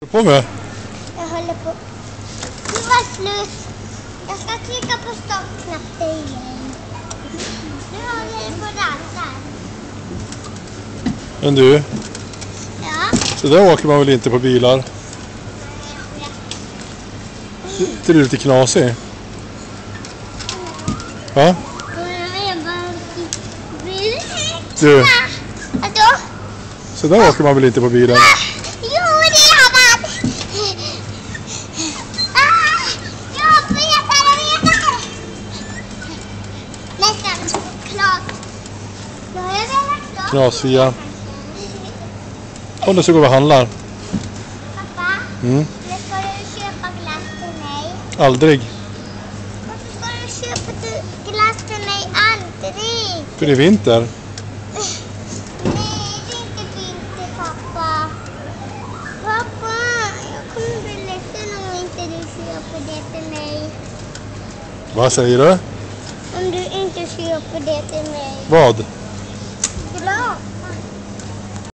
På med? Jag håller på. Det var slut. Jag ska trycka på stoppknappen igen. Nu håller jag på att dansa. Men du, Ja. så där åker man väl inte på bilar? Det är lite knasig. Va? Du, så där åker man väl inte på bilen? Jo, det har man. Jag vet. Nästan klart. Då har jag velat klart. Knasfria. Och så går vi och handlar. Pappa, Mm. nu ska du köpa glass till mig. Aldrig. Varför ska du köpa glass till mig? Aldrig. För det är vinter. Nej, det är inte vinter, pappa. Pappa, jag kommer bli ledsen om inte du köper det till mig. Vad säger du? Om du inte köper det till mig. Vad?